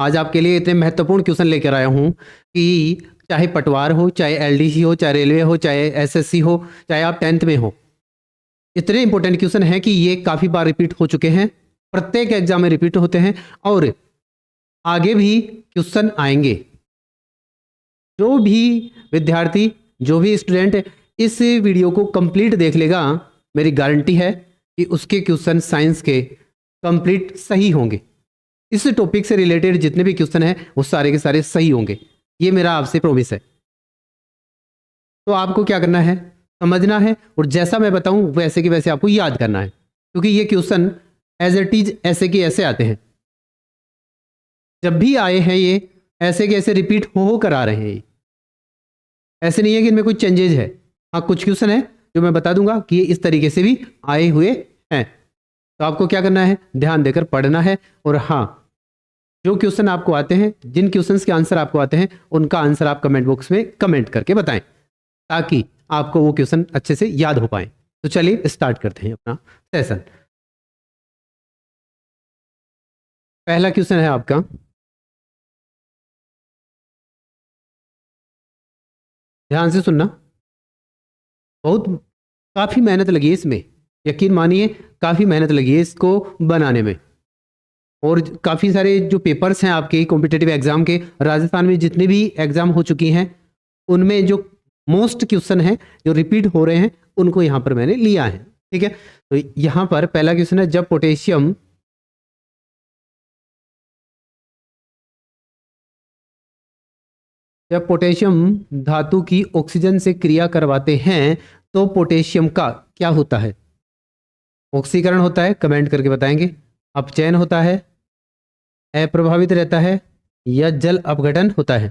आज आपके लिए इतने महत्वपूर्ण क्वेश्चन लेकर आया हूँ कि चाहे पटवार हो, चाहे एलडीसी हो, चाहे रेलवे हो, चाहे एसएससी हो, चाहे आप 10th में हो, इतने इंपॉर्टेंट क्वेश्चन हैं कि ये काफ़ी बार रिपीट हो चुके हैं, प्रत्येक एग्जाम में रिपीट होते हैं और आगे भी क्वेश्चन आएंगे। जो भी विद्यार्थी, जो भी स्टूडेंट इस वीडियो को कंप्लीट देख लेगा, मेरी गारंटी है कि उसके क्वेश्चन साइंस के कंप्लीट सही होंगे। इस टॉपिक से रिलेटेड जितने भी क्वेश्चन हैं वो सारे के सारे सही होंगे, ये मेरा आपसे प्रॉमिस है। तो आपको क्या करना है, समझना है और जैसा मैं बताऊं वैसे के वैसे आपको याद करना है, क्योंकि ये क्वेश्चन एज इट इज ऐसे के ऐसे आते हैं। जब भी आए हैं ये ऐसे के ऐसे रिपीट हो कर आ रहे हैं। ये ऐसे नहीं है कि इनमें कुछ चेंजेज है। हाँ, कुछ क्वेश्चन है जो मैं बता दूंगा कि ये इस तरीके से भी आए हुए हैं। तो आपको क्या करना है, ध्यान देकर पढ़ना है। और हाँ, जो क्वेश्चन आपको आते हैं, जिन क्वेश्चंस के आंसर आपको आते हैं, उनका आंसर आप कमेंट बॉक्स में कमेंट करके बताएं, ताकि आपको वो क्वेश्चन अच्छे से याद हो पाए। तो चलिए स्टार्ट करते हैं अपना सेशन। पहला क्वेश्चन है आपका, ध्यान से सुनना। बहुत काफ़ी मेहनत लगी है इसमें, यकीन मानिए काफ़ी मेहनत लगी है इसको बनाने में। और काफ़ी सारे जो पेपर्स हैं आपके कॉम्पिटिटिव एग्जाम के, राजस्थान में जितने भी एग्जाम हो चुकी हैं, उनमें जो मोस्ट क्वेश्चन हैं जो रिपीट हो रहे हैं, उनको यहाँ पर मैंने लिया है। ठीक है, तो यहाँ पर पहला क्वेश्चन है, जब पोटेशियम धातु की ऑक्सीजन से क्रिया करवाते हैं तो पोटेशियम का क्या होता है? ऑक्सीकरण होता है, कमेंट करके बताएंगे। अपचयन होता है, अप्रभावित रहता है, या जल अपघटन होता है?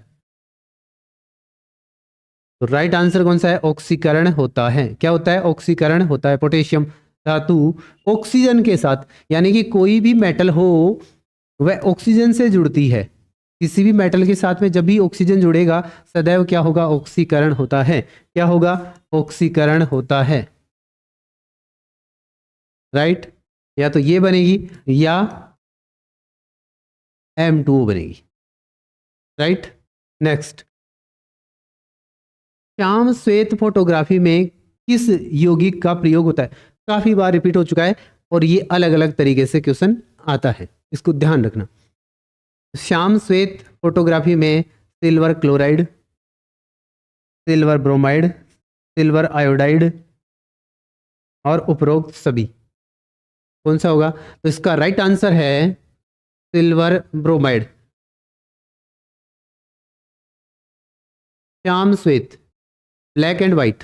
तो राइट आंसर कौन सा है? ऑक्सीकरण होता है। क्या होता है? ऑक्सीकरण होता है। पोटेशियम धातु ऑक्सीजन के साथ, यानी कि कोई भी मेटल हो वह ऑक्सीजन से जुड़ती है। किसी भी मेटल के साथ में जब भी ऑक्सीजन जुड़ेगा, सदैव क्या होगा? ऑक्सीकरण होता है। क्या होगा? ऑक्सीकरण होता है। राइट, या तो ये बनेगी या M2O बनेगी। राइट, नेक्स्ट, श्याम श्वेत फोटोग्राफी में किस यौगिक का प्रयोग होता है? काफी बार रिपीट हो चुका है और ये अलग अलग तरीके से क्वेश्चन आता है, इसको ध्यान रखना। श्याम श्वेत फोटोग्राफी में silver chloride, silver bromide, silver iodide और उपरोक्त सभी, कौन सा होगा? तो इसका राइट आंसर है सिल्वर ब्रोमाइड। श्याम श्वेत, ब्लैक एंड व्हाइट,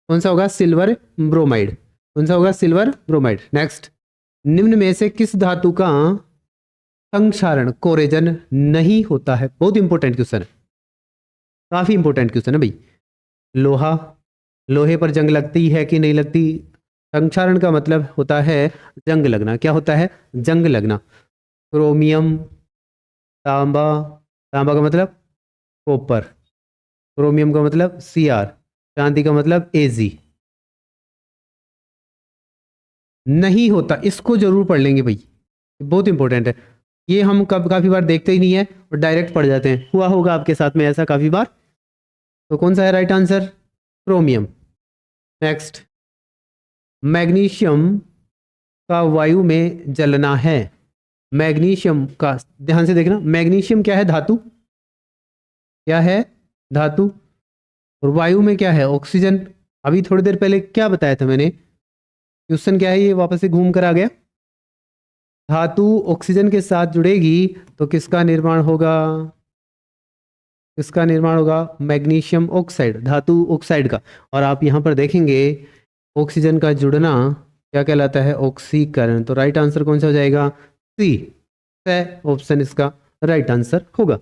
कौन सा होगा? Silver bromide. कौन सा होगा? Silver bromide. नेक्स्ट, निम्न में से किस धातु का संक्षारण कोरेजन नहीं होता है? बहुत इंपॉर्टेंट क्वेश्चन है, काफी इंपॉर्टेंट क्वेश्चन है भाई। लोहा, लोहे पर जंग लगती है कि नहीं लगती? संक्षारण का मतलब होता है जंग लगना। क्या होता है? जंग लगना। क्रोमियम, तांबा, तांबा का मतलब कॉपर, क्रोमियम का मतलब Cr, चांदी का मतलब Ag। नहीं होता, इसको जरूर पढ़ लेंगे भाई, बहुत इंपॉर्टेंट है। ये हम कब काफी बार देखते ही नहीं है और डायरेक्ट पढ़ जाते हैं। हुआ होगा आपके साथ में ऐसा काफी बार। तो कौन सा है right answer? Chromium. Next, magnesium का वायु में जलना है। मैग्नीशियम का, ध्यान से देखना, मैग्नीशियम क्या है? धातु। क्या है? धातु। और वायु में क्या है? ऑक्सीजन। अभी थोड़ी देर पहले क्या बताया था मैंने? क्वेश्चन क्या है? ये वापस से घूम कर आ गया। धातु ऑक्सीजन के साथ जुड़ेगी तो किसका निर्माण होगा? किसका निर्माण होगा? मैग्नीशियम ऑक्साइड, धातु ऑक्साइड का। और आप यहाँ पर देखेंगे ऑक्सीजन का जुड़ना क्या कहलाता है? ऑक्सीकरण। तो राइट आंसर कौन सा हो जाएगा? सी, ऑप्शन इसका राइट आंसर होगा।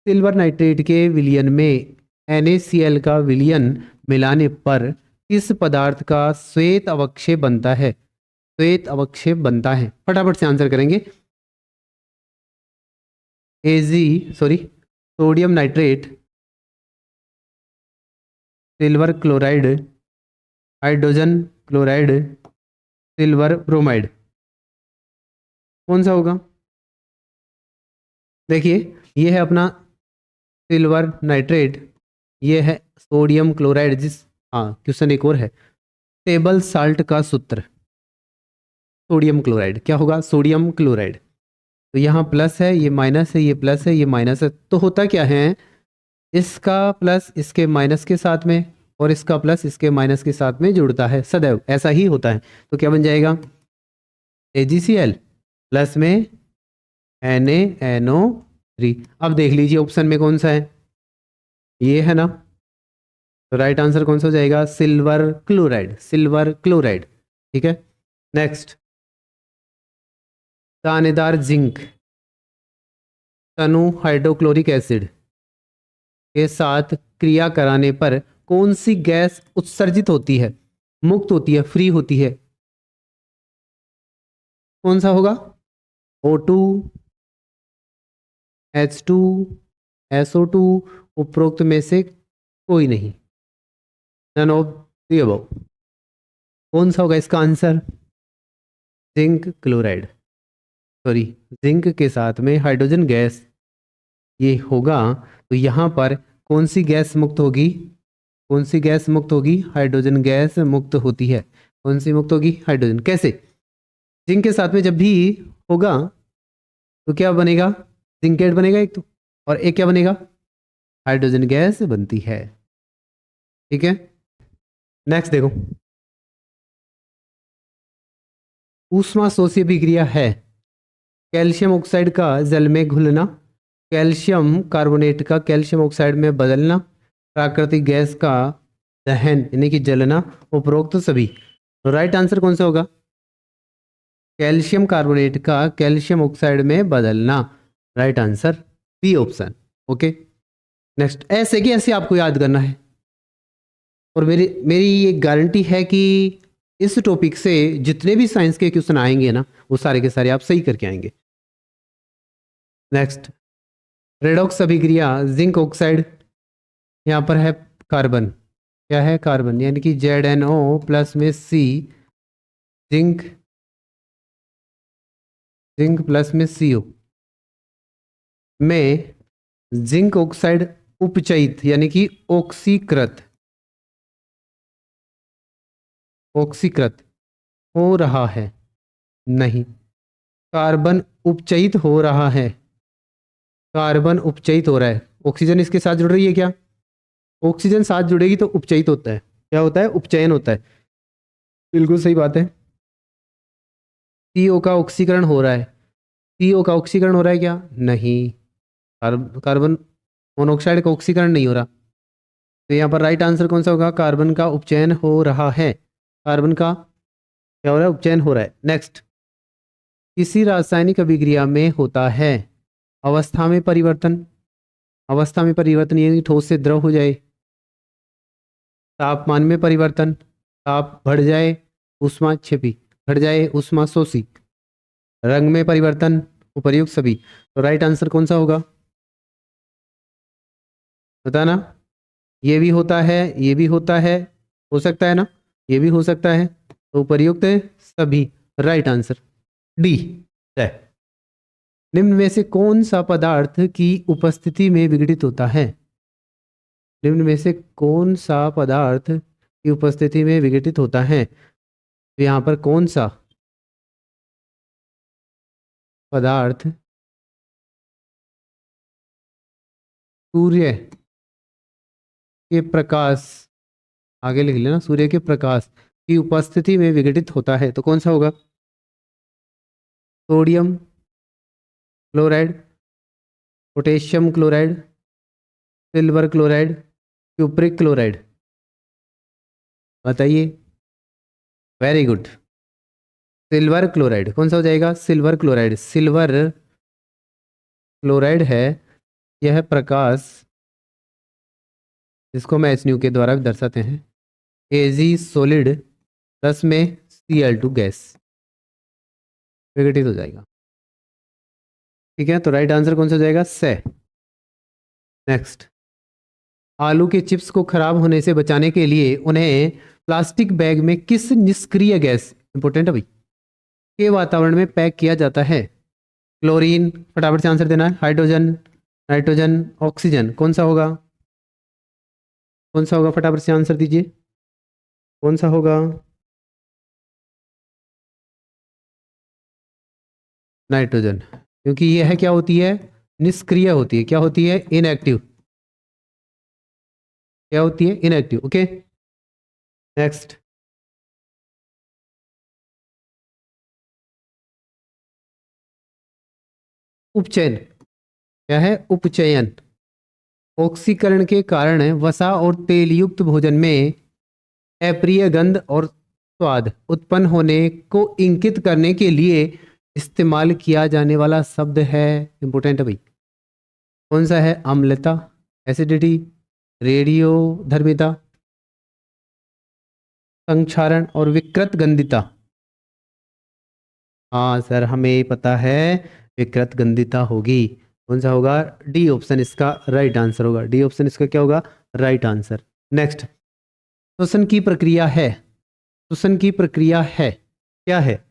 सिल्वर नाइट्रेट के विलयन में NaCl का विलयन मिलाने पर किस पदार्थ का श्वेत अवक्षेप बनता है? श्वेत अवक्षेप बनता है, फटाफट से आंसर करेंगे। Sodium nitrate, silver chloride, hydrogen chloride, silver bromide, कौन सा होगा? देखिए ये है अपना सिल्वर नाइट्रेट, ये है सोडियम क्लोराइड। हाँ क्वेश्चन एक और है, टेबल साल्ट का सूत्र सोडियम क्लोराइड क्या होगा, सोडियम क्लोराइड। तो यहाँ प्लस है, ये माइनस है, ये प्लस है, ये माइनस है, तो होता क्या है, इसका प्लस इसके माइनस के साथ में और इसका प्लस इसके माइनस के साथ में जुड़ता है, सदैव ऐसा ही होता है। तो क्या बन जाएगा, AgCl प्लस में NaNO3। अब देख लीजिए ऑप्शन में कौन सा है, ये है ना, तो राइट आंसर कौन सा हो जाएगा, सिल्वर क्लोराइड, सिल्वर क्लोराइड। ठीक है, नेक्स्ट, दानेदार जिंक तनु हाइड्रोक्लोरिक एसिड के साथ क्रिया कराने पर कौन सी गैस उत्सर्जित होती है, मुक्त होती है, फ्री होती है, कौन सा होगा, O2, H2, SO2, उपरोक्त में से कोई नहीं, नन ऑफ द अबव। कौन सा होगा इसका answer, zinc chloride, sorry zinc के साथ में हाइड्रोजन गैस ये होगा, तो यहाँ पर कौन सी गैस मुक्त होगी, कौन सी गैस मुक्त होगी, हाइड्रोजन गैस मुक्त होती है। कौन सी मुक्त होगी, हाइड्रोजन। कैसे, जिंक के साथ में जब भी होगा तो क्या बनेगा, जिंकेट बनेगा एक तो, और एक क्या बनेगा, हाइड्रोजन गैस बनती है। ठीक है, नेक्स्ट देखो, ऊष्मा शोषी अभिक्रिया है कैल्शियम ऑक्साइड का जल में घुलना, कैल्शियम कार्बोनेट का कैल्शियम ऑक्साइड में बदलना, प्राकृतिक गैस का दहन यानी कि जलना, उपरोक्त सभी। तो राइट आंसर कौन सा होगा, कैल्शियम कार्बोनेट का कैल्शियम ऑक्साइड में बदलना, right answer B option. Okay, next, ऐसे कि ऐसे आपको याद करना है, और मेरी मेरी ये गारंटी है कि इस टॉपिक से जितने भी साइंस के क्वेश्चन आएंगे ना वो सारे के सारे आप सही करके आएंगे। नेक्स्ट, रेडॉक्स अभिक्रिया जिंक ऑक्साइड, यहाँ पर है कार्बन, क्या है कार्बन, यानी कि ZnO प्लस में C, जिंक, जिंक प्लस में CO में जिंक ऑक्साइड उपचयित यानी कि ऑक्सीकृत, ऑक्सीकृत हो रहा है, नहीं, कार्बन उपचयित हो रहा है, कार्बन उपचयित हो रहा है, ऑक्सीजन इसके साथ जुड़ रही है क्या, ऑक्सीजन साथ जुड़ेगी तो उपचयित होता है, क्या होता है, उपचयन होता है, बिल्कुल सही बात है। CO का ऑक्सीकरण हो रहा है, CO का ऑक्सीकरण हो रहा है क्या, नहीं, कार्बन मोनोऑक्साइड का ऑक्सीकरण नहीं हो रहा, तो यहाँ पर राइट आंसर कौन सा होगा, कार्बन का उपचयन हो रहा है, कार्बन का क्या हो रहा है, उपचयन हो रहा है। नेक्स्ट, किसी रासायनिक अभिक्रिया में होता है अवस्था में परिवर्तन, अवस्था में परिवर्तन यानी ठोस से द्रव हो जाए, तापमान में परिवर्तन, ताप बढ़ जाए, ऊष्मा छिपी बढ़ जाए, ऊष्मा शोषी, रंग में परिवर्तन, उपर्युक्त सभी। तो राइट आंसर कौन सा होगा, बताना, ये भी होता है, ये भी होता है, हो सकता है ना, ये भी हो सकता है, तो उपर्युक्त सभी, राइट आंसर डी है। निम्न में से कौन सा पदार्थ की उपस्थिति में विघटित होता है, निम्न में से कौन सा पदार्थ की उपस्थिति में विघटित होता है, तो यहाँ पर कौन सा पदार्थ सूर्य के प्रकाश, आगे लिख लेना, सूर्य के प्रकाश की उपस्थिति में विघटित होता है, तो कौन सा होगा, sodium chloride, potassium chloride, silver chloride, cupric chloride, बताइए, वेरी गुड, सिल्वर क्लोराइड। कौन सा हो जाएगा, सिल्वर क्लोराइड, सिल्वर क्लोराइड है यह प्रकाश, जिसको हम HNU के द्वारा भी दर्शाते हैं, Ag सॉलिड प्लस में Cl2 गैस, विघटित हो जाएगा। ठीक है, तो राइट आंसर कौन सा हो जाएगा, से। नेक्स्ट, आलू के चिप्स को खराब होने से बचाने के लिए उन्हें प्लास्टिक बैग में किस निष्क्रिय गैस, इंपॉर्टेंट है भाई, के वातावरण में पैक किया जाता है, क्लोरीन, फटाफट से आंसर देना है। हाइड्रोजन, नाइट्रोजन, ऑक्सीजन, कौन सा होगा? कौन सा होगा? फटाफट से आंसर दीजिए, कौन सा होगा? नाइट्रोजन, क्योंकि यह है क्या होती है? निष्क्रिय होती है। क्या होती है? इनएक्टिव। क्या होती है? इनएक्टिव। Okay, next. उपचयन। क्या है? उपचयन। ऑक्सीकरण के कारण वसा और तेल युक्त भोजन में अप्रिय गंध और स्वाद उत्पन्न होने को इंगित करने के लिए इस्तेमाल किया जाने वाला शब्द है, इंपोर्टेंट है भाई, कौन सा है? अम्लता, एसिडिटी, रेडियो धर्मिता, संक्षारण और विकृत गंधिता। हाँ सर, हमें पता है विकृत गंधिता होगी। कौन सा होगा? डी ऑप्शन इसका राइट आंसर होगा। डी ऑप्शन इसका क्या होगा? Right answer. नेक्स्ट, श्वसन की प्रक्रिया है। श्वसन की प्रक्रिया है, क्या है?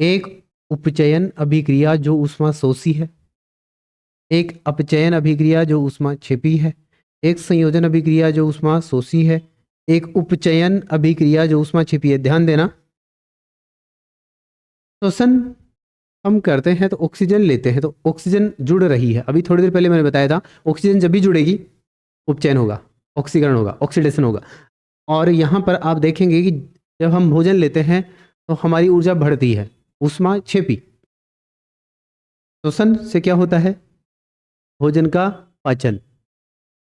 एक उपचयन अभिक्रिया जो ऊष्मा शोषी है, एक अपचयन अभिक्रिया जो ऊष्मा छिपी है, एक संयोजन अभिक्रिया जो ऊष्मा शोषी है, एक उपचयन अभिक्रिया जो ऊष्मा छिपी है। ध्यान देना, श्वसन हम करते हैं तो ऑक्सीजन लेते हैं तो ऑक्सीजन जुड़ रही है। अभी थोड़ी देर पहले मैंने बताया था, ऑक्सीजन जब भी जुड़ेगी उपचयन होगा, ऑक्सीकरण होगा, ऑक्सीडेशन होगा। और यहाँ पर आप देखेंगे कि जब हम भोजन लेते हैं तो हमारी ऊर्जा बढ़ती है, ऊष्मा छिपी। श्वसन से क्या होता है? भोजन का पाचन,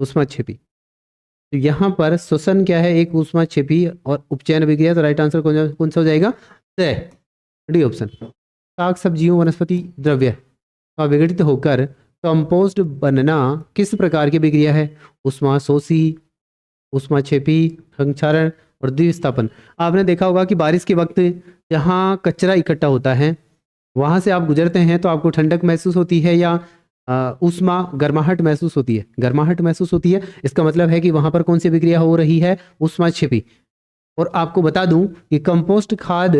ऊष्मा छिपी। तो यहाँ पर श्वसन क्या है? एक ऊष्मा छिपी और उपचयन अभिक्रिया। तो राइट आंसर कौन सा हो जाएगा? D option. साग सब्जियों वनस्पति द्रव्य का विघटित होकर कंपोस्ट बनना किस प्रकार की अभिक्रिया है? ऊष्मा शोषी, ऊष्मा छिपी, संक्षारण और द्विविस्थापन। आपने देखा होगा कि बारिश के वक्त जहाँ कचरा इकट्ठा होता है वहाँ से आप गुजरते हैं तो आपको ठंडक महसूस होती है या ऊष्मा गर्माहट महसूस होती है? गर्माहट महसूस होती है। इसका मतलब है कि वहाँ पर कौन सी अभिक्रिया हो रही है? ऊष्मा छिपी। और आपको बता दूं कि कंपोस्ट खाद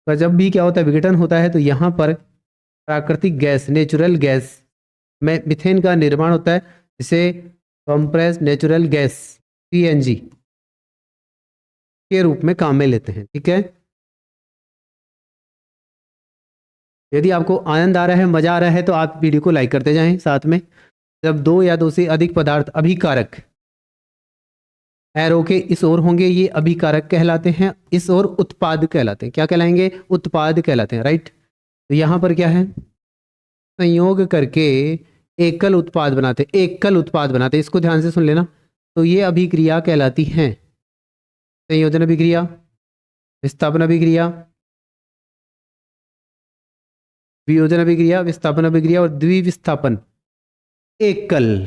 का जब भी क्या होता है? विघटन होता है तो यहाँ पर प्राकृतिक गैस, नेचुरल गैस में मीथेन का निर्माण होता है, जिसे कंप्रेस्ड नेचुरल गैस पीएनजी के रूप में काम में लेते हैं। ठीक है, यदि आपको आनंद आ रहा है, मजा आ रहा है तो आप वीडियो को लाइक करते जाएं साथ में। जब दो या दो से अधिक पदार्थ अभिकारक एरो के इस ओर होंगे ये अभिकारक कहलाते हैं, इस ओर उत्पाद कहलाते हैं। क्या कहलाएंगे? उत्पाद कहलाते हैं। राइट, तो यहाँ पर क्या है? संयोग करके एकल उत्पाद बनाते, एकल उत्पाद बनाते। इसको ध्यान से सुन लेना। तो ये अभिक्रिया कहलाती है संयोजन अभिक्रिया, विस्थापन अभिक्रिया, वियोजन अभिक्रिया, विस्थापन अभिक्रिया और द्विविस्थापन एकल।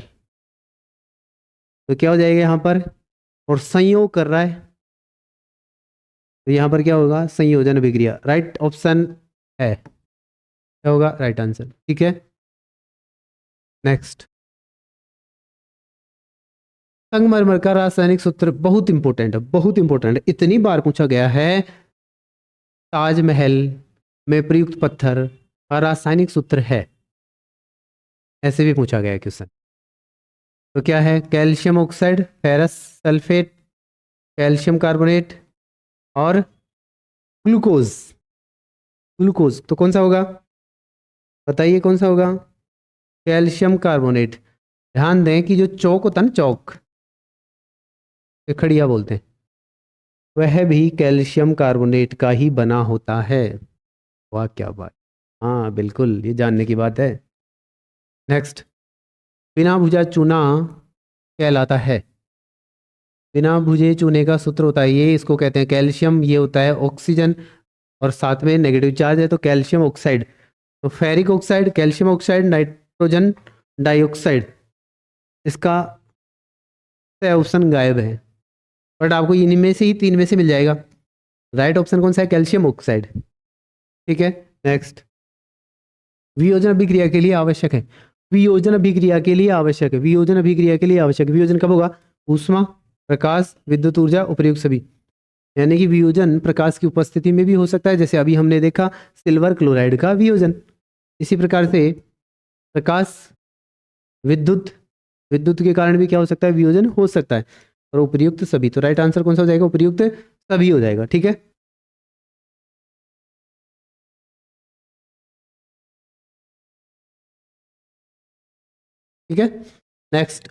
तो क्या हो जाएगा यहाँ पर? और संयोग कर रहा है तो यहाँ पर क्या होगा? संयोजन अभिक्रिया। राइट ऑप्शन है, क्या होगा? Right answer. ठीक है, नेक्स्ट। संगमरमर का रासायनिक सूत्र बहुत इंपॉर्टेंट है, बहुत इंपॉर्टेंट है, इतनी बार पूछा गया है। ताजमहल में प्रयुक्त पत्थर का रासायनिक सूत्र है, ऐसे भी पूछा गया है क्वेश्चन। तो क्या है? Calcium oxide, ferrous sulphate, calcium carbonate और ग्लूकोज। ग्लूकोज तो कौन सा होगा? बताइए कौन सा होगा? Calcium carbonate. ध्यान दें कि जो चौक होता है ना, चौक खड़िया बोलते हैं, वह भी कैल्शियम कार्बोनेट का ही बना होता है। वाह क्या बात, हाँ बिल्कुल, ये जानने की बात है। नेक्स्ट, बिना भुजा चूना कहलाता है। बिना भुजे चूने का सूत्र होता है ये, इसको कहते हैं कैल्शियम। ये होता है ऑक्सीजन और साथ में नेगेटिव चार्ज है तो कैल्शियम ऑक्साइड। तो ferric oxide, calcium oxide, nitrogen dioxide, इसका ऑप्शन गायब है, बट आपको इनमें से ही तीन में से मिल जाएगा। राइट ऑप्शन कौन सा है? Calcium oxide. ठीक है, नेक्स्ट। वियोजन अभिक्रिया के लिए आवश्यक है, वियोजन अभिक्रिया के लिए आवश्यक है, वियोजन अभिक्रिया के लिए आवश्यक। वियोजन कब होगा? ऊष्मा, प्रकाश, विद्युत ऊर्जा, उपयुक्त सभी। यानी कि वियोजन प्रकाश की उपस्थिति में भी हो सकता है, जैसे अभी हमने देखा सिल्वर क्लोराइड का वियोजन। इसी प्रकार से प्रकाश, विद्युत, विद्युत के कारण भी क्या हो सकता है, वियोजन हो सकता है। और उपयुक्त सभी, तो राइट आंसर कौन सा हो जाएगा, उपयुक्त सभी हो जाएगा। ठीक है, ठीक है। नेक्स्ट,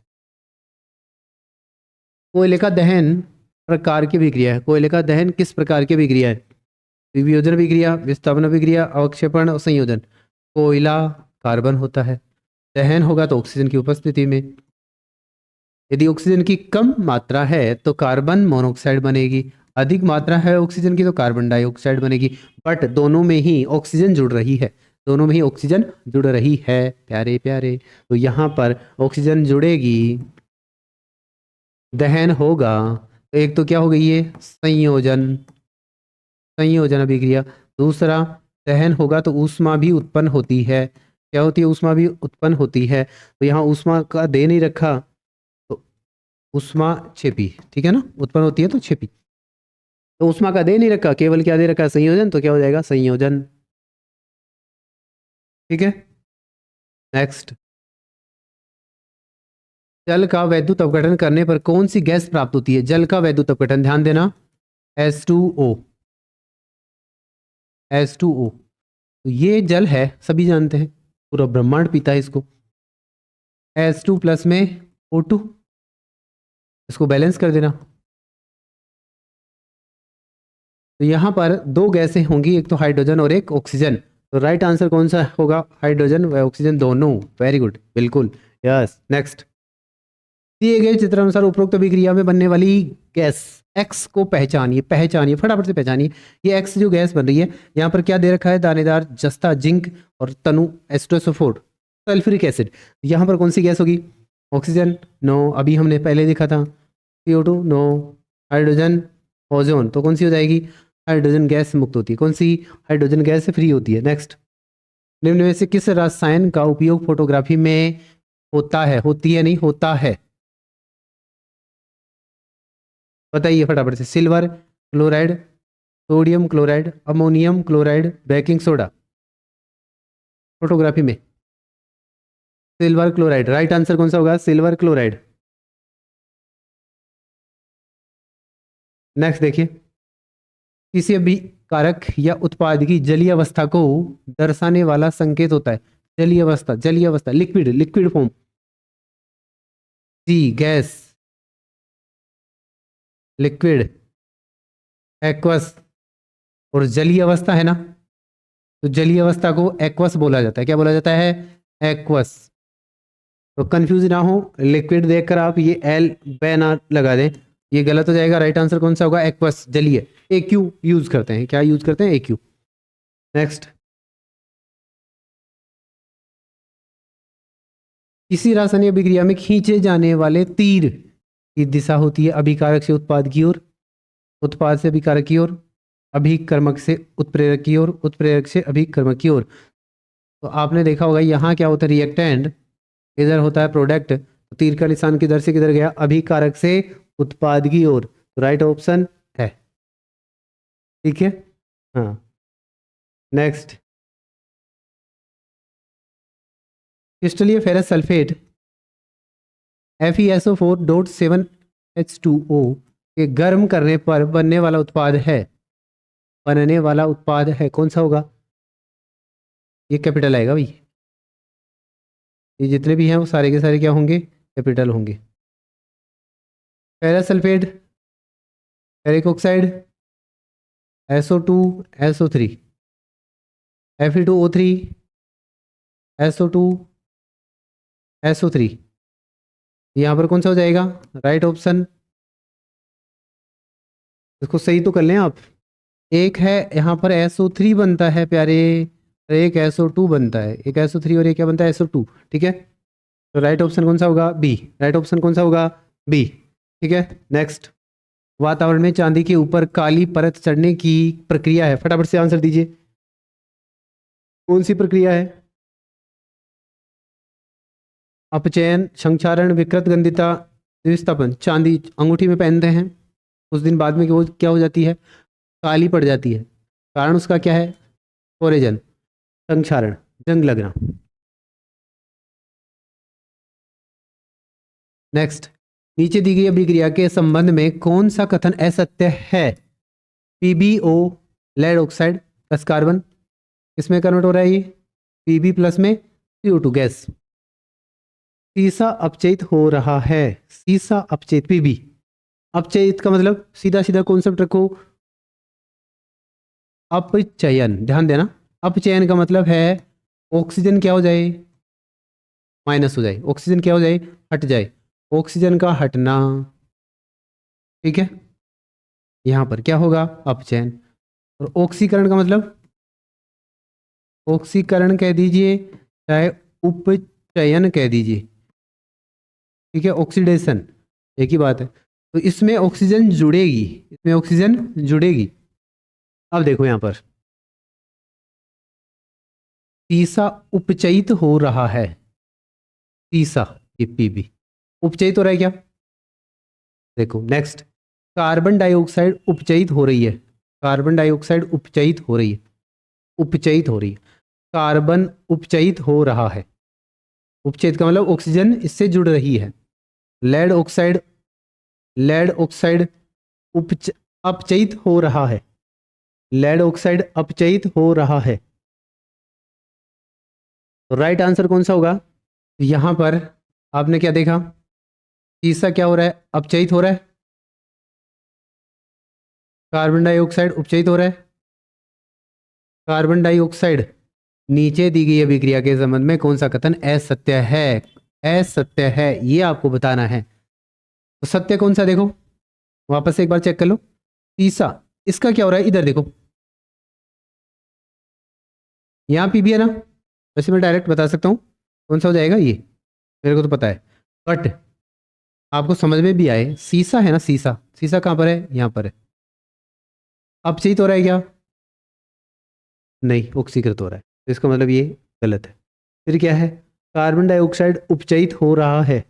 कोयले का दहन प्रकार की विक्रिया है। कोयले का दहन किस प्रकार की विक्रिया है, वियोजन विक्रिया, विस्थापन विक्रिया, अवक्षेपण और संयोजन। कोयला कार्बन होता है, दहन होगा तो ऑक्सीजन की उपस्थिति में। यदि ऑक्सीजन की कम मात्रा है तो कार्बन मोनोऑक्साइड बनेगी, अधिक मात्रा है ऑक्सीजन की तो कार्बन डाइऑक्साइड बनेगी। बट दोनों में ही ऑक्सीजन जुड़ रही है, दोनों में ही ऑक्सीजन जुड़ रही है प्यारे प्यारे। तो यहाँ पर ऑक्सीजन जुड़ेगी, दहन होगा, तो एक तो क्या हो गई ये संयोजन, संयोजन अभिक्रिया। दूसरा, दहन होगा तो ऊष्मा भी उत्पन्न होती है। क्या होती है, ऊष्मा भी उत्पन्न होती है। तो यहाँ ऊष्मा का दे नहीं रखा, तो ऊष्मा छिपी, ठीक है ना, उत्पन्न होती है तो छिपी। तो ऊष्मा का दे नहीं रखा, केवल क्या दे रखा है, संयोजन, तो क्या हो जाएगा संयोजन। ठीक है, नेक्स्ट, जल का वैद्युत अपघटन करने पर कौन सी गैस प्राप्त होती है। जल का वैद्युत अपघटन, ध्यान देना, H2O, H2O। तो ये जल है, सभी जानते हैं, पूरा ब्रह्मांड पीता है इसको। H2 प्लस में O2, इसको बैलेंस कर देना। तो यहाँ पर दो गैसें होंगी, एक तो हाइड्रोजन और एक ऑक्सीजन। तो राइट आंसर कौन सा होगा, हाइड्रोजन व ऑक्सीजन दोनों। वेरी गुड, बिल्कुल, यस। नेक्स्ट, दिए गए चित्र अनुसार उपरोक्त अभिक्रिया में बनने वाली गैस एक्स को पहचानिए, पहचानिए, फटाफट से पहचानिए। ये एक्स जो गैस बन रही है, यहाँ पर क्या दे रखा है, दानेदार जस्ता, जिंक और तनु एस्ट्रोसोफोर, सल्फ्यूरिक एसिड। यहाँ पर कौन सी गैस होगी, ऑक्सीजन, नो, अभी हमने पहले देखा था। CO2, no. हाइड्रोजन, ओजोन, तो कौन सी हो जाएगी, हाइड्रोजन गैस से मुक्त होती है। कौन सी, हाइड्रोजन गैस से फ्री होती है। नेक्स्ट, निम्न में से किस रसायन का उपयोग फोटोग्राफी में होता है, होती है नहीं, होता है, बताइए फटाफट से। Silver chloride, sodium chloride, ammonium chloride, baking soda. Photography में सिल्वर क्लोराइड, राइट आंसर कौन सा होगा, सिल्वर क्लोराइड। नेक्स्ट देखिए, किसी भी कारक या उत्पाद की जलीय अवस्था को दर्शाने वाला संकेत होता है। जलीय अवस्था, जलीय अवस्था, लिक्विड, लिक्विड फॉर्म, जी गैस, लिक्विड, एक्वस, और जलीय अवस्था है ना, तो जलीय अवस्था को एक्वस बोला जाता है। क्या बोला जाता है, एक्वस। तो कंफ्यूज ना हो, लिक्विड देखकर आप ये एल बे ना लगा दें, ये गलत हो जाएगा। राइट आंसर कौन सा होगा, एक्वस, जलीय। AQ यूज करते हैं, क्या यूज करते हैं, AQ। नेक्स्ट, किसी रासायनिक अभिक्रिया में खींचे जाने वाले तीर की दिशा होती है अभिकारक से उत्पाद की ओर, उत्पाद से अभिकारक की ओर, अभिकर्मक से उत्प्रेरक की ओर, उत्प्रेरक से अभिकर्मक की ओर। तो आपने देखा होगा यहाँ क्या होता है, रिएक्टेंट, इधर होता है प्रोडक्ट। तो तीर का निशान किधर से किधर गया, अभिकारक से उत्पाद की ओर। तो राइट ऑप्शन है, ठीक है, हाँ। नेक्स्ट, क्रिस्टलीय फेरस सल्फेट FeSO4.7H2O के गर्म करने पर बनने वाला उत्पाद है, बनने वाला उत्पाद है, कौन सा होगा, ये कैपिटल आएगा भाई। ये जितने भी हैं वो सारे के सारे क्या होंगे, कैपिटल होंगे। Ferrous sulphate, ferric oxide, SO2, SO3, Fe2O3, SO2, SO3। यहाँ पर कौन सा हो जाएगा, राइट ऑप्शन। इसको सही तो कर लें आप। एक है यहाँ पर SO3 बनता है प्यारे, और एक SO2 बनता है, एक SO3 और एक क्या बनता है, SO2। ठीक है, तो राइट ऑप्शन कौन सा होगा, बी। राइट ऑप्शन कौन सा होगा, बी। ठीक है, नेक्स्ट, वातावरण में चांदी के ऊपर काली परत चढ़ने की प्रक्रिया है, फटाफट से आंसर दीजिए, कौन सी प्रक्रिया है। अपचयन, संक्षारण, विकृत गंधिता, विस्थापन। चांदी अंगूठी में पहनते हैं, कुछ दिन बाद में वो क्या हो जाती है, काली पड़ जाती है, कारण उसका क्या है, कोरेजन, संक्षारण। जंग लगना। नेक्स्ट, नीचे दी गई अभिक्रिया के संबंध में कौन सा कथन असत्य है? PbO lead oxide plus carbon, इसमें कन्वर्ट हो रहा है ये Pb प्लस में CO2 गैस। सीसा अपचयित हो रहा है, सीसा अपचयित, Pb अपचयित का मतलब सीधा सीधा कॉन्सेप्ट रखो, अपचयन, ध्यान देना। अपचयन का मतलब है ऑक्सीजन क्या हो जाए, माइनस हो जाए, ऑक्सीजन क्या हो जाए, हट जाए, ऑक्सीजन का हटना, ठीक है। यहां पर क्या होगा, अपचयन। और ऑक्सीकरण का मतलब, ऑक्सीकरण कह दीजिए चाहे उपचयन कह दीजिए, ठीक है, ऑक्सीडेशन एक ही बात है। तो इसमें ऑक्सीजन जुड़ेगी, इसमें ऑक्सीजन जुड़ेगी। अब देखो यहां पर सीसा उपचयित हो रहा है, सीसा ये Pb उपचयित हो रहा है क्या, देखो। नेक्स्ट, कार्बन डाइऑक्साइड उपचयित हो रही है, कार्बन डाइऑक्साइड उपचयित हो रही है, उपचयित हो रही है, कार्बन उपचयित हो रहा है। उपचयित का मतलब ऑक्सीजन इससे जुड़ रही है। लेड ऑक्साइड, लेड ऑक्साइड अपचयित हो रहा है, लेड ऑक्साइड अपचयित हो रहा है। तो राइट आंसर कौन सा होगा? यहां पर आपने क्या देखा, तीसरा क्या हो रहा है, अपचयित हो रहा है, कार्बन डाइऑक्साइड उपचयित हो रहा है, कार्बन डाइऑक्साइड। नीचे दी गई अभिक्रिया के संबंध में कौन सा कथन असत्य है, असत्य है, ये आपको बताना है। तो सत्य कौन सा, देखो वापस से एक बार चेक कर लो। तीसरा, इसका क्या हो रहा है, इधर देखो, यहां Pb है ना, वैसे मैं डायरेक्ट बता सकता हूं कौन सा हो जाएगा, ये मेरे को तो पता है, बट आपको समझ में भी आए, सीसा है ना, सीसा, सीसा कहां पर है, यहां पर है। अपचयित हो रहा है क्या, नहीं, ऑक्सीकृत हो रहा है, तो इसका मतलब ये गलत है। फिर क्या है, कार्बन डाइऑक्साइड उपचयित हो रहा है,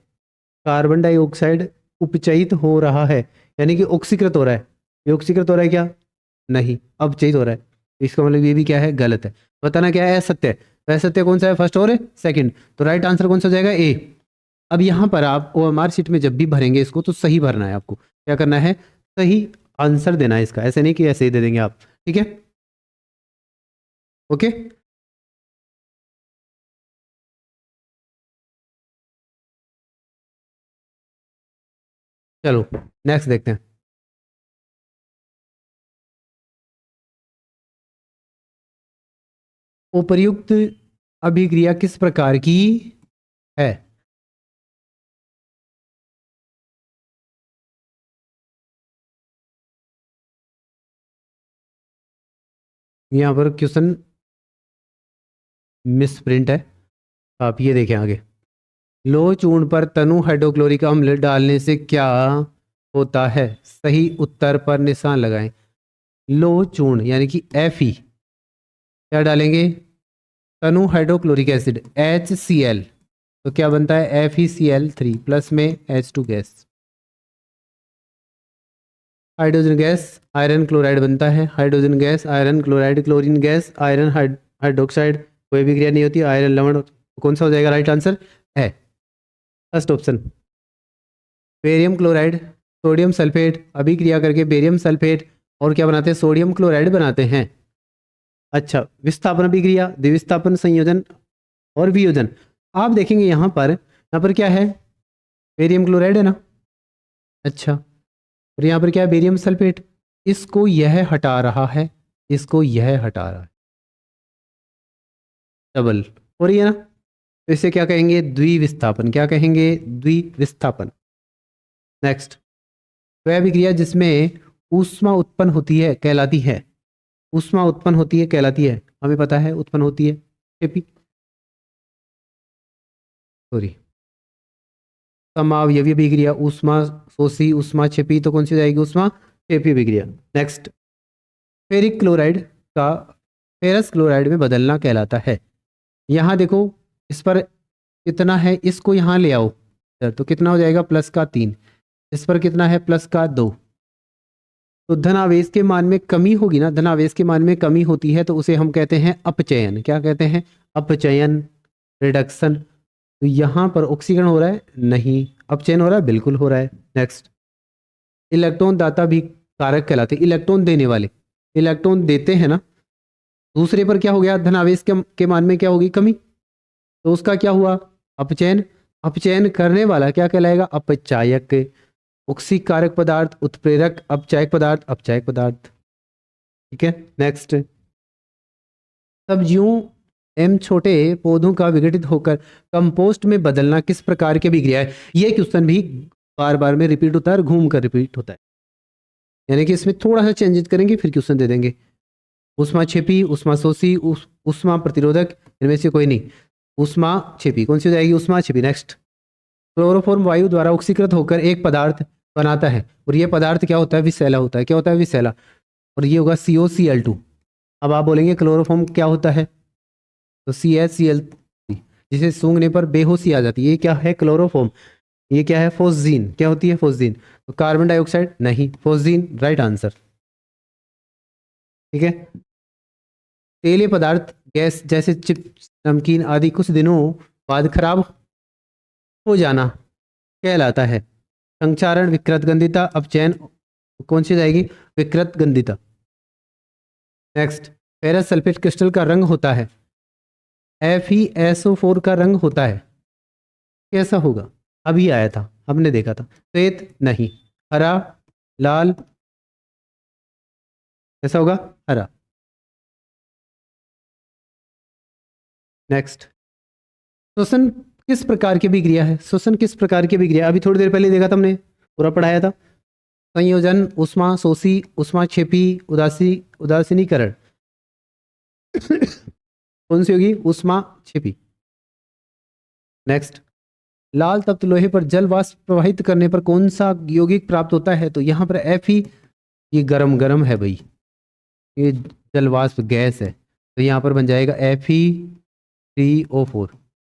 कार्बन डाइऑक्साइड उपचयित हो रहा है, यानी कि ऑक्सीकृत हो रहा है। ये ऑक्सीकृत हो रहा है क्या, नहीं, अपचयित हो रहा है। इसका मतलब ये भी क्या है, गलत है। बताना क्या है, असत्य। तो असत्य कौन सा है, फर्स्ट और सेकंड, तो राइट आंसर कौन सा हो जाएगा, ए। अब यहां पर आप OMR शीट में जब भी भरेंगे इसको, तो सही भरना है आपको, क्या करना है, सही आंसर देना है इसका, ऐसे नहीं कि ऐसे ही दे देंगे आप, ठीक है, ओके। चलो नेक्स्ट देखते हैं। उपर्युक्त अभिक्रिया किस प्रकार की है? यहां पर क्वेश्चन मिस प्रिंट है, आप ये देखें आगे। लोह चूर्ण पर तनु हाइड्रोक्लोरिक अम्ल डालने से क्या होता है? सही उत्तर पर निशान लगाएं। लोह चूर्ण यानी कि Fe, क्या डालेंगे, तनु हाइड्रोक्लोरिक एसिड HCl, तो क्या बनता है, FeCl3 प्लस में H2 gas, hydrogen gas, iron chloride बनता है, hydrogen gas, iron chloride, chlorine gas, iron hydroxide, कोई भी क्रिया नहीं होती, आयरन लवण, कौन सा हो जाएगा राइट आंसर, है first option, barium chloride, sodium sulphate, अभिक्रिया करके बेरियम सल्फेट और क्या बनाते हैं, सोडियम क्लोराइड बनाते हैं। अच्छा, विस्थापन अभिक्रिया, द्विविस्थापन संयोजन और वियोजन। आप देखेंगे यहाँ पर क्या है, बेरियम क्लोराइड है ना, अच्छा, और यहाँ पर क्या है, बेरियम सल्फेट, इसको यह हटा रहा है, इसको यह हटा रहा है, डबल हो रही है ना, तो इसे क्या कहेंगे, द्विविस्थापन, क्या कहेंगे, द्विविस्थापन। नेक्स्ट, वह अभिक्रिया जिसमें ऊष्मा उत्पन्न होती है कहलाती है, ऊष्मा उत्पन्न होती है कहलाती है, हमें पता है उत्पन्न होती है, क्षेपी, सॉरी, समावयवी अभिक्रिया, ऊष्मा शोषी, ऊष्मा क्षेपी, तो कौन सी हो जाएगी, ऊष्मा क्षेपी अभिक्रिया। नेक्स्ट, फेरिक क्लोराइड का फेरस क्लोराइड में बदलना कहलाता है। यहाँ देखो, इस पर कितना है, इसको यहाँ ले आओ, तो कितना हो जाएगा, +3, इस पर कितना है, +2, तो धनावेश के मान में कमी होगी ना, धनावेश के मान में कमी होती है तो उसे हम कहते हैं अपचयन। क्या कहते हैं? अपचयन, रिडक्शन। तो यहाँ पर ऑक्सीकरण हो रहा है? नहीं। अपचयन हो रहा है? बिल्कुल हो रहा है। नेक्स्ट, इलेक्ट्रॉन दाता भी कारक कहलाते हैं, इलेक्ट्रॉन देने वाले, इलेक्ट्रॉन देते हैं ना। दूसरे पर क्या हो गया? धनावेश के मान में क्या होगी? कमी। तो उसका क्या हुआ? अपचयन। अपचयन करने वाला क्या कहलाएगा? अपचायक। ऑक्सीकारक पदार्थ, उत्प्रेरक, अपचायक पदार्थ, अपचायक पदार्थ। ठीक है। नेक्स्ट, सब्जियों एवं छोटे पौधों का विघटित होकर कंपोस्ट में बदलना किस प्रकार की अभिक्रिया है? ये क्वेश्चन भी बार बार में रिपीट होता है और घूम कर रिपीट होता है, यानी कि इसमें थोड़ा सा चेंजेस करेंगे फिर क्वेश्चन दे देंगे। उष्मा छिपी, उष्मा शोषी, उष्मा प्रतिरोधक, इनमें से कोई नहीं। उष्मा छिपी कौन सी हो जाएगी? उष्मा छिपी। नेक्स्ट, क्लोरोफॉर्म वायु द्वारा ऑक्सीकृत होकर एक पदार्थ बनाता है और ये पदार्थ क्या होता है? विषैला होता है। क्या होता है? विषैला। और ये होगा COCl2। अब आप बोलेंगे क्लोरोफॉर्म क्या होता है? तो CHCl, जिसे सूंघने पर बेहोशी आ जाती है, ये क्या है? क्लोरोफॉर्म। ये क्या है? फोस्जीन। क्या होती है? फोस्जीन। तो कार्बन डाइऑक्साइड नहीं, फोस्जीन राइट आंसर। ठीक है। तेलीय पदार्थ, गैस जैसे चिप्स, नमकीन आदि कुछ दिनों बाद खराब हो जाना कहलाता है। संक्षारण, विकृत गंधिता, अपचयन, कौन सी जाएगी? विकृत गंधिता। नेक्स्ट, फेरस सल्फेट क्रिस्टल का रंग होता है, FeSO4 का रंग होता है, कैसा होगा? अभी आया था, हमने देखा था। श्वेत नहीं, हरा, लाल, कैसा होगा? हरा। नेक्स्ट, श्वसन किस प्रकार की अभिक्रिया है? श्वसन किस प्रकार की अभिक्रिया? अभी थोड़ी देर पहले देखा था हमने, पूरा पढ़ाया था। संयोजन, उष्मा शोषी, उष्मा क्षेपी, उदासीनीकरण। कौन सी होगी? उष्मा क्षेपी। नेक्स्ट, लाल तत्व लोहे पर जल वाष्प प्रवाहित करने पर कौन सा यौगिक प्राप्त होता है? तो यहाँ पर Fe, ये गरम गरम है भाई, ये जल वाष्प गैस है, तो यहाँ पर बन जाएगा Fe3O4,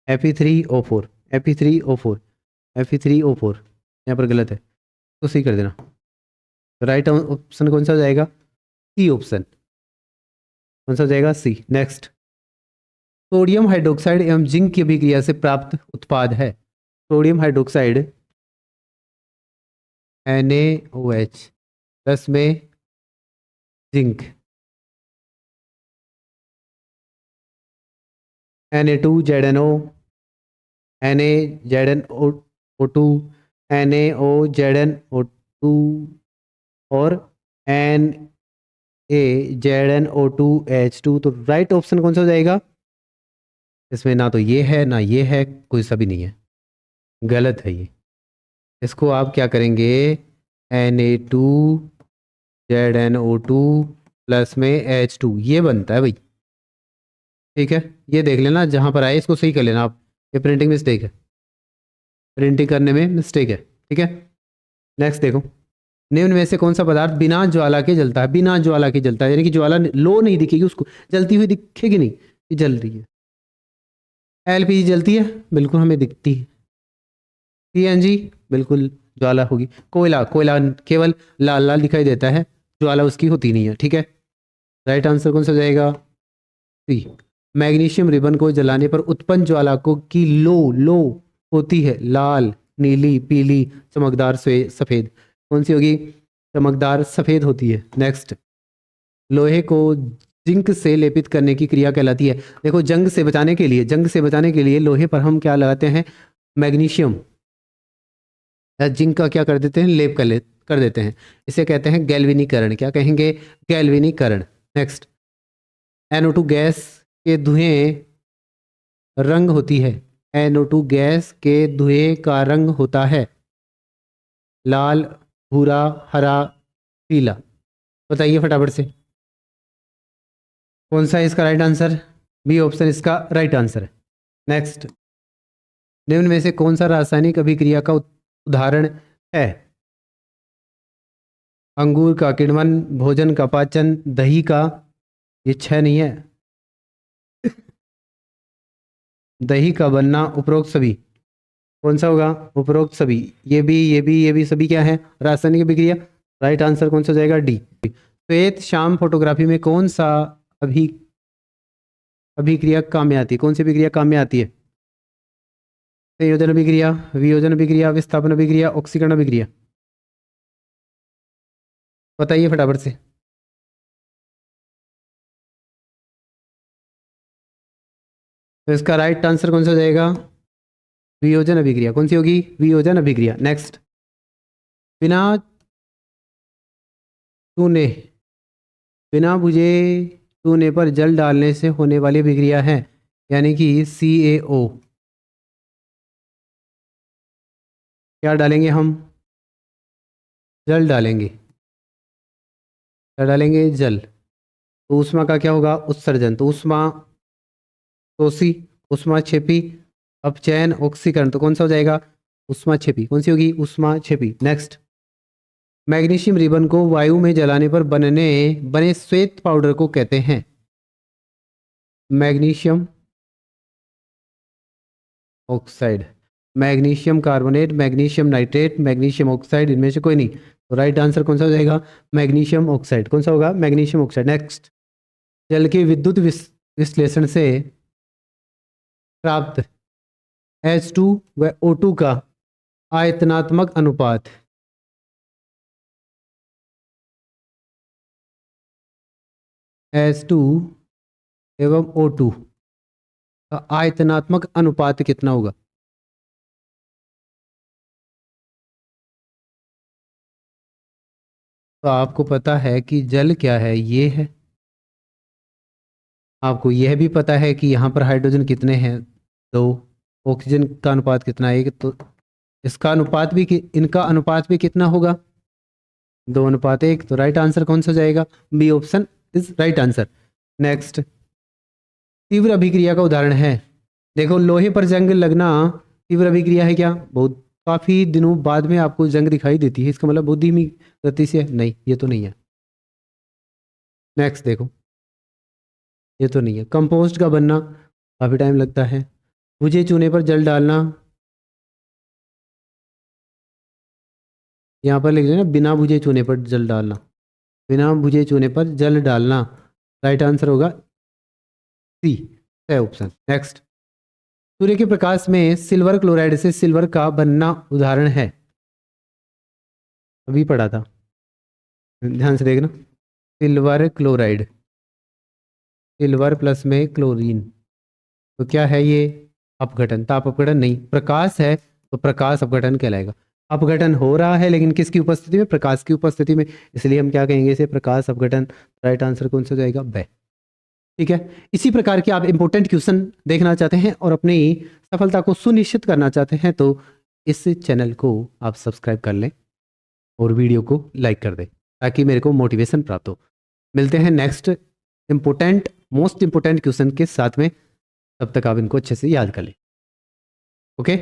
Fe3O4, Fe3O4, Fe3O4। यहाँ पर गलत है तो सही कर देना। राइट ऑप्शन कौन सा हो जाएगा? C option. कौन सा हो जाएगा? सी। नेक्स्ट, सोडियम हाइड्रोक्साइड एवं जिंक की अभिक्रिया से प्राप्त उत्पाद है। सोडियम हाइड्रोक्साइड NaOH प्लस में जिंक, Na2ZNO, NaZnO2, NaOZnO2 और NaZnO2H2। तो राइट ऑप्शन कौन सा हो जाएगा? इसमें ना तो ये है ना ये है, कोई सा भी नहीं है, गलत है ये। इसको आप क्या करेंगे? Na2ZnO2 प्लस में H2, ये बनता है भाई। ठीक है, ये देख लेना जहाँ पर आए इसको सही कर लेना आप, ये प्रिंटिंग मिस्टेक है, प्रिंटिंग करने में मिस्टेक है। ठीक है। नेक्स्ट देखो, निम्न में से कौन सा पदार्थ बिना ज्वाला के जलता है? बिना ज्वाला के जलता है, यानी कि ज्वाला लो नहीं दिखेगी उसको, जलती हुई दिखेगी नहीं, ये जल रही है। LPG जलती है? बिल्कुल हमें दिखती है। CNG बिल्कुल ज्वाला होगी। कोयला, कोयला केवल लाल लाल दिखाई देता है, ज्वाला उसकी होती नहीं है। ठीक है, राइट आंसर कौन सा हो जाएगा? सी। मैग्नीशियम रिबन को जलाने पर उत्पन्न ज्वाला को की लो होती है, लाल, नीली, पीली, चमकदार, सफेद। कौन सी होगी? चमकदार सफेद होती है। नेक्स्ट, लोहे को जिंक से लेपित करने की क्रिया कहलाती है। देखो, जंग से बचाने के लिए लोहे पर हम क्या लगाते हैं? मैग्नीशियम या जिंक का क्या कर देते हैं? लेप कर देते हैं। इसे कहते हैं गैल्वेनीकरण। क्या कहेंगे? गैल्वेनीकरण। नेक्स्ट, NO2 गैस के धुएं रंग होती है, NO2 गैस के धुएं का रंग होता है लाल, भूरा, हरा, पीला। बताइए फटाफट से कौन सा है इसका राइट आंसर? बी ऑप्शन इसका राइट आंसर है। नेक्स्ट, निम्न में से कौन सा रासायनिक अभिक्रिया का उदाहरण है? अंगूर का किण्वन, भोजन का पाचन, दही का, ये 6 नहीं है, दही का बनना, उपरोक्त सभी। कौन सा होगा? उपरोक्त सभी। ये भी सभी क्या है? रासायनिक अभिक्रिया। राइट आंसर कौन सा हो जाएगा? डी। श्वेत श्याम फोटोग्राफी में कौन सा अभिक्रिया काम में आती है? कौन सी अभिक्रिया काम में आती है? संयोजन अभिक्रिया, वियोजन अभिक्रिया, विस्थापन अभिक्रिया, ऑक्सीकरण अभिक्रिया। बताइए फटाफट से। तो इसका राइट आंसर कौन सा हो जाएगा? वियोजन अभिक्रिया। कौन सी होगी? वियोजन अभिक्रिया। नेक्स्ट, बिना चूने बिना बुझे चूने पर जल डालने से होने वाली अभिक्रिया है, यानी कि CaO। क्या डालेंगे हम? जल डालेंगे। क्या डालेंगे? जल। तो ऊष्मा का क्या होगा? उत्सर्जन। तो ऊष्मा शोषी, ऊष्मा क्षेपी, अपचयन, ऑक्सीकरण। तो कौन सा हो जाएगा? ऊष्मा क्षेपी। कौन सी होगी? ऊष्मा क्षेपी। नेक्स्ट, मैग्नीशियम रिबन को वायु में जलाने पर बने श्वेत पाउडर को कहते हैं? Magnesium oxide, magnesium carbonate, magnesium nitrate, magnesium oxide, इनमें से कोई नहीं। तो राइट आंसर कौन सा हो जाएगा? Magnesium oxide. कौन सा होगा? Magnesium oxide. नेक्स्ट, जल के विद्युत विश्लेषण से प्राप्त H2 व O2 का आयतनात्मक अनुपात। H2 एवं O2 का आयतनात्मक अनुपात कितना होगा? तो आपको पता है कि जल क्या है, ये है। आपको यह भी पता है कि यहाँ पर हाइड्रोजन कितने हैं? 2। ऑक्सीजन का अनुपात कितना है? 1। तो इसका अनुपात भी इनका अनुपात भी कितना होगा? 2:1। तो राइट आंसर कौन सा जाएगा? B option is right answer. Next, तीव्र अभिक्रिया का उदाहरण है। देखो, लोहे पर जंग लगना तीव्र अभिक्रिया है क्या? बहुत काफ़ी दिनों बाद में आपको जंग दिखाई देती है, इसका मतलब बहुत धीमी गति से है? नहीं, ये तो नहीं है। नेक्स्ट देखो, ये तो नहीं है। कंपोस्ट का बनना काफ़ी टाइम लगता है। बुझे चूने पर जल डालना, यहाँ पर लिख देना बिना बुझे चूने पर जल डालना। बिना बुझे चूने पर जल डालना, राइट आंसर होगा सी, है ऑप्शन। नेक्स्ट, सूर्य के प्रकाश में सिल्वर क्लोराइड से सिल्वर का बनना उदाहरण है। अभी पढ़ा था, ध्यान से देखना। सिल्वर क्लोराइड, सिल्वर प्लस में क्लोरीन, तो क्या है ये? अपघटन। ताप अपघटन नहीं, प्रकाश है तो प्रकाश अपघटन कहलाएगा। अपघटन हो रहा है लेकिन किसकी उपस्थिति में? प्रकाश की उपस्थिति में, इसलिए हम क्या कहेंगे इसे? प्रकाश अपघटन। राइट आंसर कौन सा हो जाएगा? ब। ठीक है। इसी प्रकार के आप इंपॉर्टेंट क्वेश्चन देखना चाहते हैं और अपनी सफलता को सुनिश्चित करना चाहते हैं तो इस चैनल को आप सब्सक्राइब कर लें और वीडियो को लाइक कर दें ताकि मेरे को मोटिवेशन प्राप्त हो। मिलते हैं next important most important question के साथ में, तब तक आप इनको अच्छे से याद कर लें। ओके।